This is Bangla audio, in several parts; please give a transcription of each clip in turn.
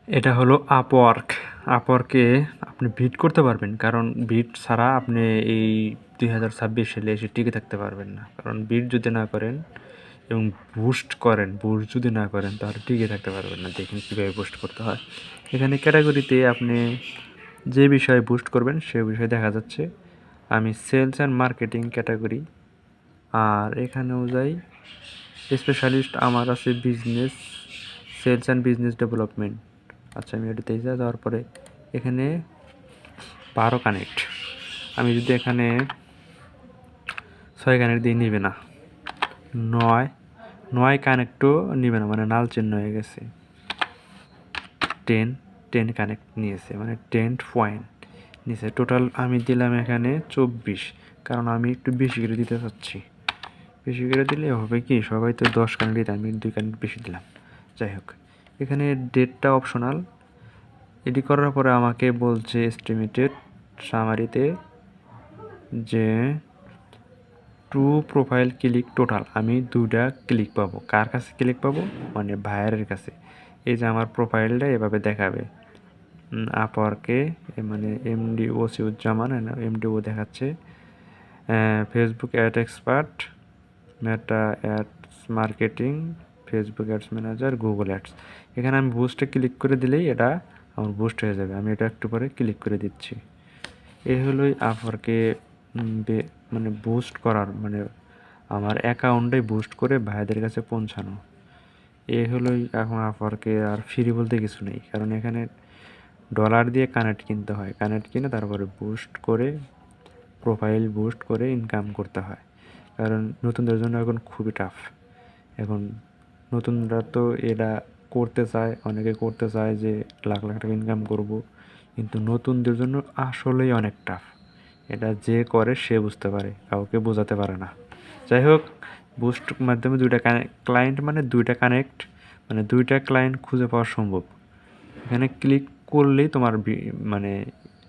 এটা হলো আপওয়ার্ক। আপওয়ার্কে আপনি বিড করতে পারবেন, কারণ বিড ছাড়া আপনি এই 2026 সালে এসে টিকে থাকতে পারবেন না। কারণ বিড যদি না করেন এবং বুস্ট যদি না করেন তাহলে টিকে থাকতে পারবেন না। দেখুন কীভাবে বুস্ট করতে হয়। এখানে ক্যাটাগরিতে আপনি যে বিষয়ে বুস্ট করবেন সে বিষয়ে দেখা যাচ্ছে। আমি সেলস অ্যান্ড মার্কেটিং ক্যাটাগরি, আর এখানেও যাই স্পেশালিস্ট আমার আছে business, sales and business development. আচ্ছা, আমি এটাতেই যাওয়ার পরে এখানে 12 কানেক্ট। আমি যদি এখানে 6 কানেক্ট দিয়ে নিবে না, 9 কানেক্টও নিবে না, মানে নাল চিহ্ন হয়ে গেছে। 10 কানেক্ট নিয়েছে, মানে 10 পয়েন্ট নিয়েছে। টোটাল আমি দিলাম এখানে 24, কারণ আমি একটু বেশি করে দিতে চাচ্ছি। বেশি করে দিলে হবে কি, সবাই তো 10 কানেক্ট দিতে, আমি 2 কানেক্ট বেশি দিলাম। যাই হোক, এখানে ডেটটা অপশনাল। এটি করার পরে আমাকে বলছে এস্টিমেটেড সামারিতে যে 2 প্রোফাইল ক্লিক টোটাল। আমি 2টা ক্লিক পাবো। কার কাছে ক্লিক পাবো? মানে ভাইয়ারের কাছে। এই যে আমার প্রোফাইলটা এভাবে দেখাবে আপওয়ার্কে, মানে এমডি ওসিউজ্জামান, এমডিও দেখাচ্ছে। ফেসবুক অ্যাড এক্সপার্ট, মেটা ads marketing, Facebook ads manager, Google ads. এখানে আমি বুস্টে ক্লিক করে দিলেই এটা আমার বুস্ট হয়ে যাবে। আমি এটা একটু পরে ক্লিক করে দিচ্ছি। এই হলোই আপওয়ার্কে মানে বুস্ট করার, মানে আমার অ্যাকাউন্টে বুস্ট করে ভাইদের কাছে পৌঁছানো। এই হলোই এখন আপওয়ার্কে। আর ফ্রি বলতে কিছু নেই, কারণ এখানে ডলার দিয়ে কানেক্ট কিনতে হয়। কানেক্ট কিনে তারপরে বুস্ট করে, প্রোফাইল বুস্ট করে ইনকাম করতে হয়। কারণ নতুনদের জন্য এখন খুবই টাফ। এখন নতুনরা তো এটা করতে চায়, অনেকে করতে চায় যে লাখ লাখ টাকা ইনকাম করব, কিন্তু নতুনদের জন্য আসলেই অনেক টাফ। এটা যে করে সে বুঝতে পারে, কাউকে বোঝাতে পারে না। যাই হোক, বুস্ট মাধ্যমে 2টা ক্লায়েন্ট, মানে 2টা কানেক্ট, মানে 2টা ক্লায়েন্ট খুঁজে পাওয়া সম্ভব। এখানে ক্লিক করলেই তোমার মানে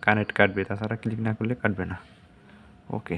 কানেক্ট কাটবে, তাছাড়া ক্লিক না করলে কাটবে না। ওকে।